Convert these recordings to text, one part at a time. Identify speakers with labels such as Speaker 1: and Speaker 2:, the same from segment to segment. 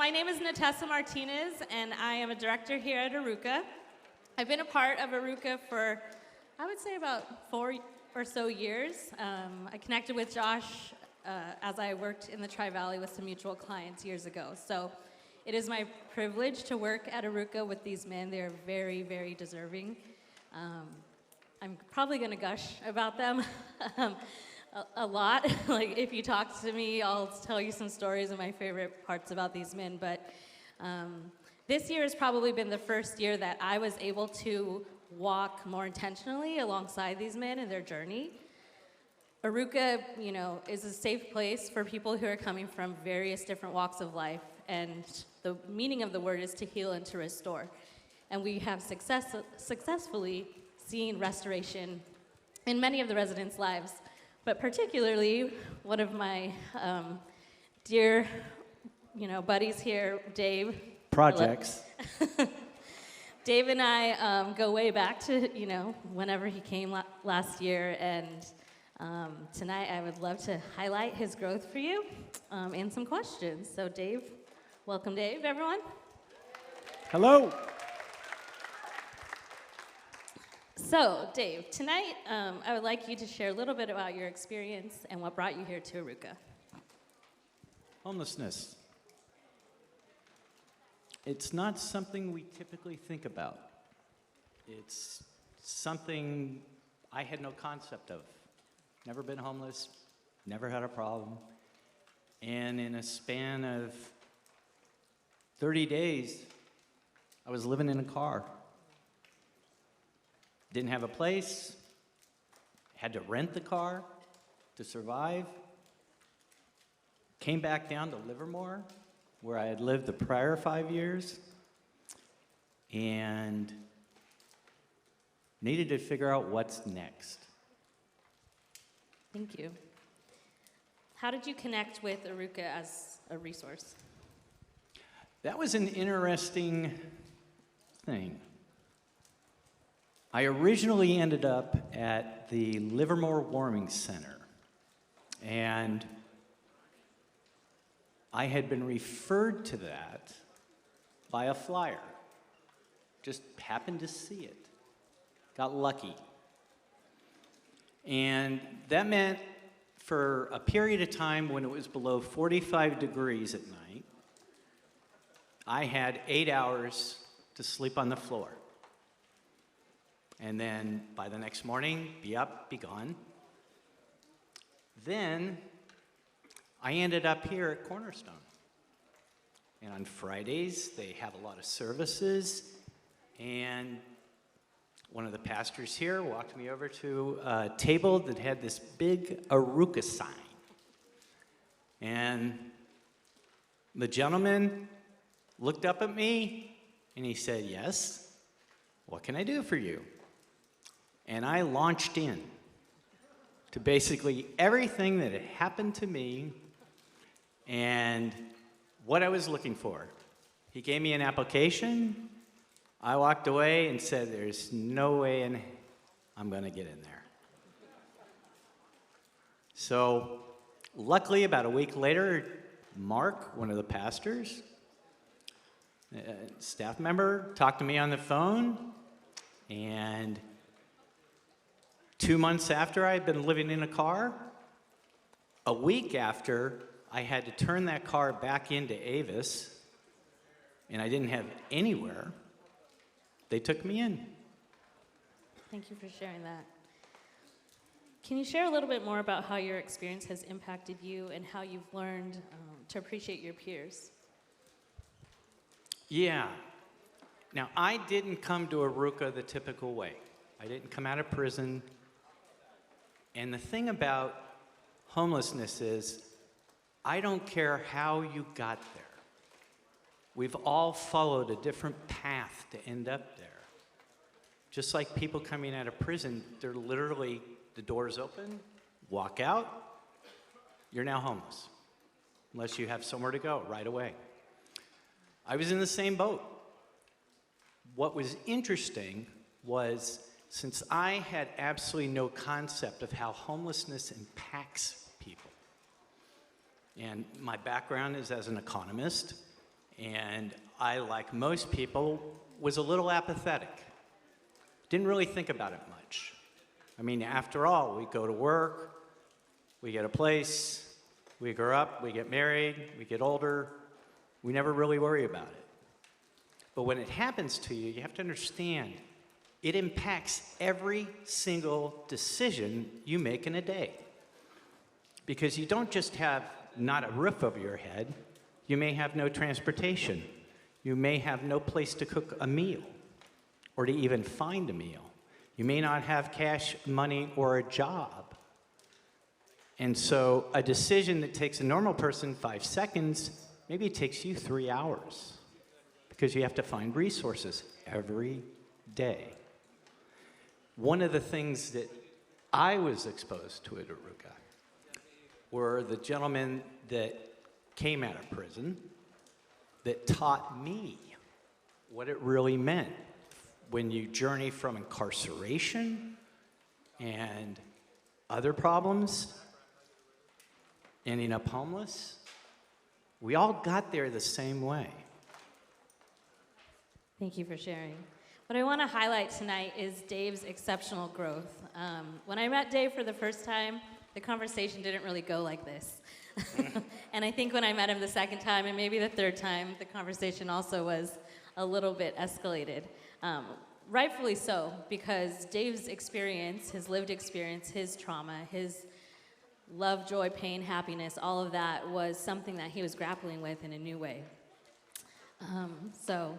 Speaker 1: My name is Natessa Martinez, and I am a director here at Aruka. I've been a part of Aruka for, I would say, about 4 or so years. I connected with Josh as I worked in the Tri-Valley with some mutual clients years ago. So it is my privilege to work at Aruka with these men. They're very, very deserving. I'm probably going to gush about them a lot. Like, if you talk to me, I'll tell you some stories of my favorite parts about these men. But this year has probably been the first year that I was able to walk more intentionally alongside these men in their journey. Aruka, is a safe place for people who are coming from various different walks of life, and the meaning of the word is to heal and to restore. And we have successfully seen restoration in many of the residents' lives, but particularly one of my dear, buddies here, Dave.
Speaker 2: Projects.
Speaker 1: Dave and I go way back to, whenever he came last year, and tonight I would love to highlight his growth for you and some questions. So Dave, welcome Dave, everyone.
Speaker 2: Hello.
Speaker 1: So Dave, tonight I would like you to share a little bit about your experience and what brought you here to Aruka.
Speaker 2: Homelessness. It's not something we typically think about. It's something I had no concept of. Never been homeless, never had a problem. And in a span of 30 days, I was living in a car. Didn't have a place, had to rent the car to survive. Came back down to Livermore, where I had lived the prior 5 years, and needed to figure out what's next.
Speaker 1: Thank you. How did you connect with Aruka as a resource?
Speaker 2: That was an interesting thing. I originally ended up at the Livermore Warming Center, and I had been referred to that by a flyer. Just happened to see it. Got lucky. And that meant for a period of time when it was below 45 degrees at night, I had 8 hours to sleep on the floor. And then by the next morning, be up, be gone. Then I ended up here at Cornerstone. And on Fridays, they have a lot of services. And one of the pastors here walked me over to a table that had this big Aruka sign. And the gentleman looked up at me and he said, "Yes, what can I do for you?" And I launched in to basically everything that had happened to me and what I was looking for. He gave me an application. I walked away and said, "There's no way I'm going to get in there." So luckily, about a week later, Mark, one of the pastors, staff member, talked to me on the phone, and 2 months after I had been living in a car, a week after I had to turn that car back into Avis, and I didn't have anywhere, they took me in.
Speaker 1: Thank you for sharing that. Can you share a little bit more about how your experience has impacted you and how you've learned to appreciate your peers?
Speaker 2: Yeah. Now, I didn't come to Aruka the typical way. I didn't come out of prison. And the thing about homelessness is, I don't care how you got there. We've all followed a different path to end up there. Just like people coming out of prison, they're literally, the doors open, walk out, you're now homeless. Unless you have somewhere to go right away. I was in the same boat. What was interesting was, since I had absolutely no concept of how homelessness impacts people, and my background is as an economist, And I, like most people, was a little apathetic. Didn't really think about it much. I mean, after all, we go to work, we get a place, we grow up, we get married, we get older. We never really worry about it. But when it happens to you, you have to understand it impacts every single decision you make in a day. Because you don't just have not a roof over your head, you may have no transportation. You may have no place to cook a meal or to even find a meal. You may not have cash, money, or a job. And so a decision that takes a normal person 5 seconds, maybe it takes you 3 hours because you have to find resources every day. One of the things that I was exposed to at Aruka were the gentlemen that came out of prison that taught me what it really meant when you journey from incarceration and other problems, ending up homeless. We all got there the same way.
Speaker 1: Thank you for sharing. What I want to highlight tonight is Dave's exceptional growth. When I met Dave for the first time, the conversation didn't really go like this. And I think when I met him the second time, and maybe the third time, the conversation also was a little bit escalated. Rightfully so, because Dave's experience, his lived experience, his trauma, his love, joy, pain, happiness, all of that was something that he was grappling with in a new way. So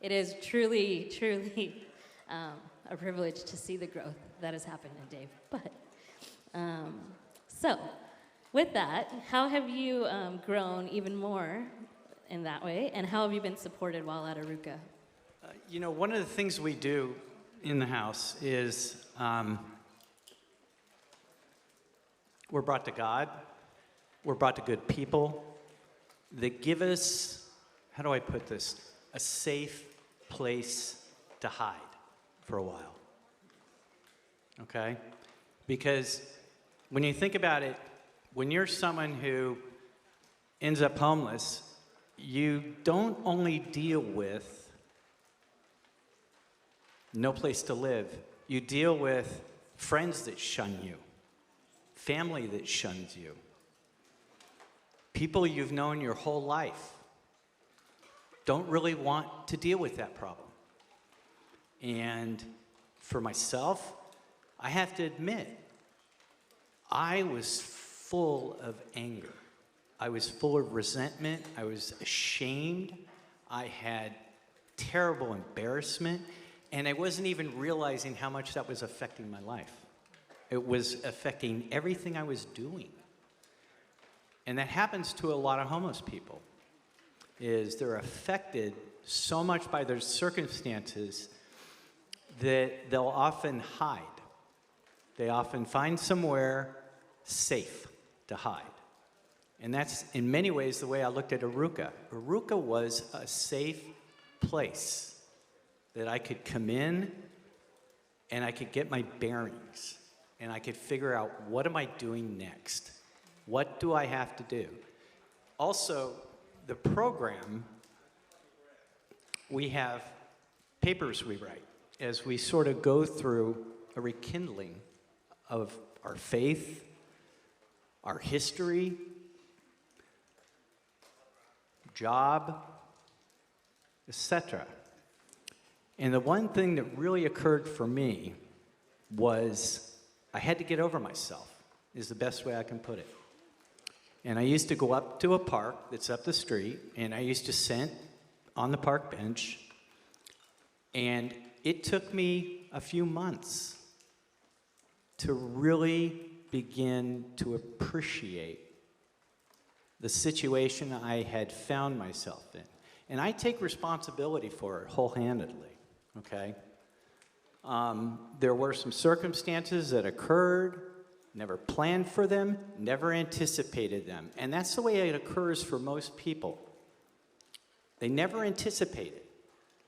Speaker 1: it is truly, truly a privilege to see the growth that has happened in Dave. But so with that, how have you grown even more in that way, and how have you been supported while at Aruka?
Speaker 2: You know, one of the things we do in the house is we're brought to God, we're brought to good people that give us, how do I put this, a safe place to hide for a while, okay? Because when you think about it, when you're someone who ends up homeless, you don't only deal with no place to live. You deal with friends that shun you, family that shuns you, people you've known your whole life don't really want to deal with that problem. And for myself, I have to admit, I was full of anger. I was full of resentment. I was ashamed. I had terrible embarrassment. And I wasn't even realizing how much that was affecting my life. It was affecting everything I was doing. And that happens to a lot of homeless people, is they're affected so much by their circumstances that they'll often hide. They often find somewhere safe to hide. And that's, in many ways, the way I looked at Aruka. Aruka was a safe place that I could come in and I could get my bearings and I could figure out, what am I doing next? What do I have to do? Also, the program, we have papers we write as we sort of go through a rekindling of our faith, our history, job, etc. And the one thing that really occurred for me was I had to get over myself, is the best way I can put it. And I used to go up to a park that's up the street, and I used to sit on the park bench, and it took me a few months to really begin to appreciate the situation I had found myself in. And I take responsibility for it wholeheartedly, okay? There were some circumstances that occurred, never planned for them, never anticipated them. And that's the way it occurs for most people. They never anticipate it.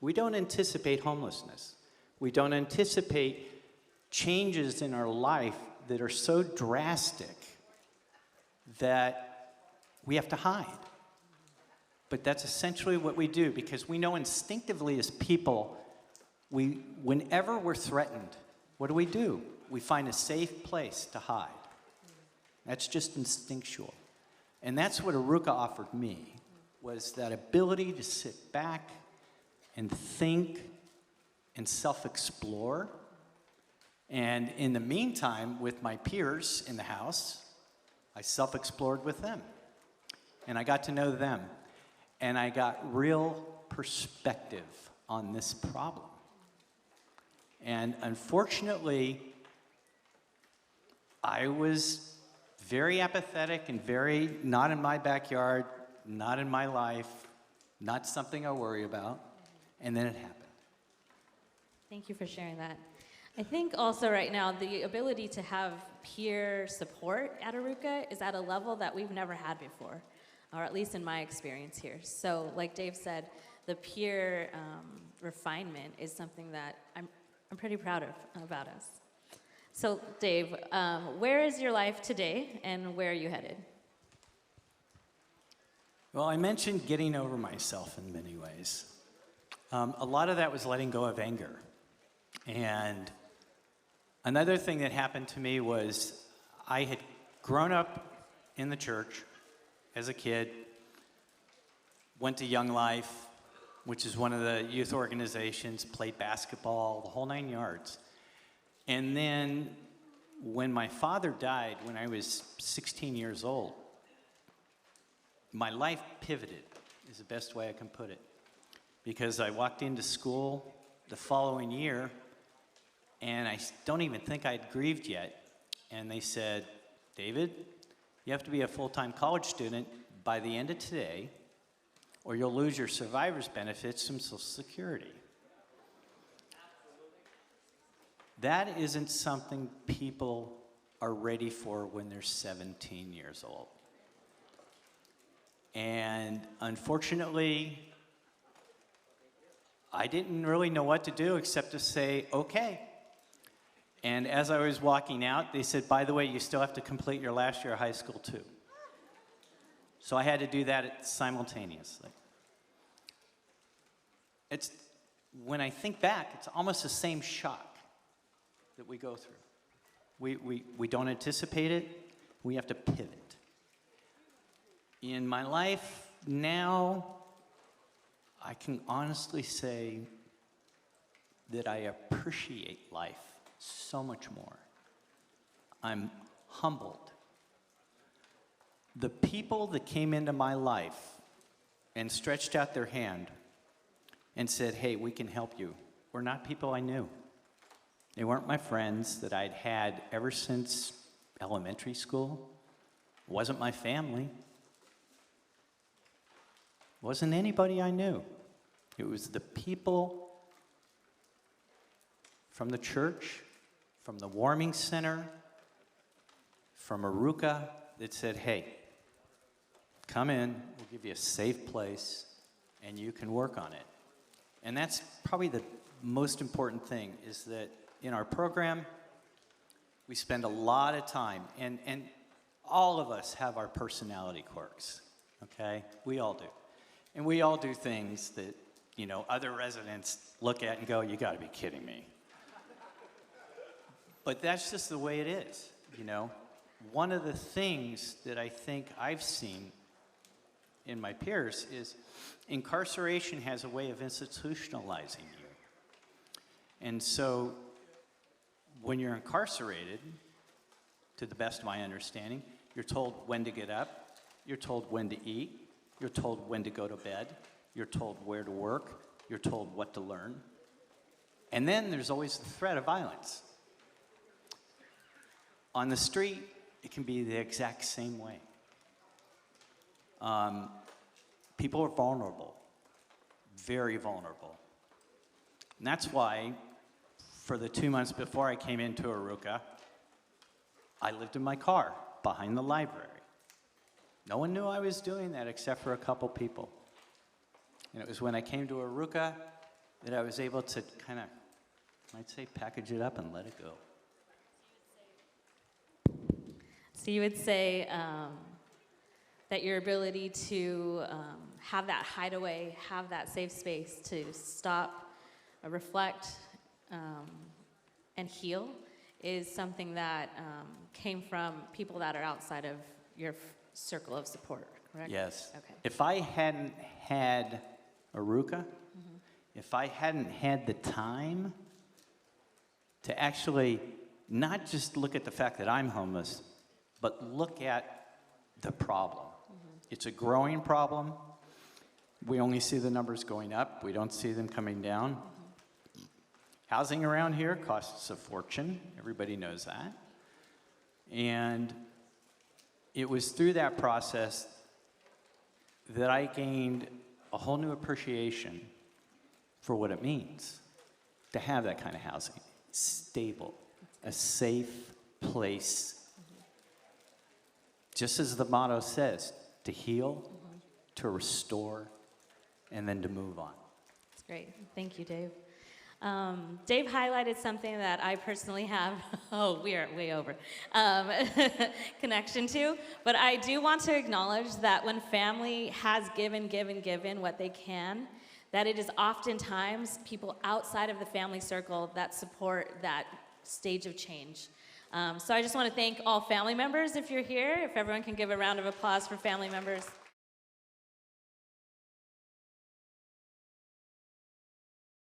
Speaker 2: We don't anticipate homelessness. We don't anticipate changes in our life that are so drastic that we have to hide. But that's essentially what we do, because we know instinctively as people, whenever we're threatened, what do? We find a safe place to hide. That's just instinctual. And that's what Aruka offered me, was that ability to sit back and think and self-explore. And in the meantime, with my peers in the house, I self-explored with them. And I got to know them. And I got real perspective on this problem. And unfortunately, I was very apathetic and very not in my backyard, not in my life, not something I worry about. And then it happened.
Speaker 1: Thank you for sharing that. I think also right now, the ability to have peer support at Aruka is at a level that we've never had before, or at least in my experience here. So like Dave said, the peer refinement is something that I'm pretty proud of about us. So Dave, where is your life today and where are you headed?
Speaker 2: Well, I mentioned getting over myself in many ways. A lot of that was letting go of anger. And another thing that happened to me was I had grown up in the church as a kid, went to Young Life, which is one of the youth organizations, played basketball, the whole 9 yards. And then when my father died when I was 16 years old, my life pivoted, is the best way I can put it. Because I walked into school the following year, and I don't even think I'd grieved yet. And they said, David, you have to be a full-time college student by the end of today, or you'll lose your survivor's benefits from Social Security. That isn't something people are ready for when they're 17 years old. And unfortunately, I didn't really know what to do except to say, okay. And as I was walking out, they said, by the way, you still have to complete your last year of high school too. So I had to do that simultaneously. When I think back, it's almost the same shock that we go through. We don't anticipate it, we have to pivot. In my life now, I can honestly say that I appreciate life so much more. I'm humbled. The people that came into my life and stretched out their hand and said, hey, we can help you, were not people I knew. They weren't my friends that I'd had ever since elementary school. It wasn't my family. It wasn't anybody I knew. It was the people from the church, from the warming center, from Aruka that said, hey, come in, we'll give you a safe place, and you can work on it. And that's probably the most important thing, is that in our program, we spend a lot of time, and all of us have our personality quirks, okay? We all do. And we all do things that, you know, other residents look at and go, you gotta be kidding me. But that's just the way it is, you know? One of the things that I think I've seen in my peers is incarceration has a way of institutionalizing you. And so when you're incarcerated, to the best of my understanding, you're told when to get up, you're told when to eat, you're told when to go to bed, you're told where to work, you're told what to learn. And then there's always the threat of violence. On the street, it can be the exact same way. People are vulnerable, very vulnerable. And that's why, for the 2 months before I came into Aruka, I lived in my car behind the library. No one knew I was doing that except for a couple people. And it was when I came to Aruka that I was able to kind of, I'd say, package it up and let it go.
Speaker 1: So you would say that your ability to have that hideaway, have that safe space to stop, reflect, and heal is something that came from people that are outside of your circle of support, correct?
Speaker 2: Yes.
Speaker 1: Okay.
Speaker 2: If I hadn't had Aruka, if I hadn't had the time to actually not just look at the fact that I'm homeless, but look at the problem. It's a growing problem. We only see the numbers going up. We don't see them coming down. Housing around here costs a fortune. Everybody knows that. And it was through that process that I gained a whole new appreciation for what it means to have that kind of housing. Stable, a safe place. Just as the motto says, to heal, to restore, and then to move on.
Speaker 1: That's great. Thank you, Dave. Dave highlighted something that I personally have, we are way over, connection to. But I do want to acknowledge that when family has given what they can, that it is oftentimes people outside of the family circle that support that stage of change. So I just want to thank all family members if you're here. If everyone can give a round of applause for family members.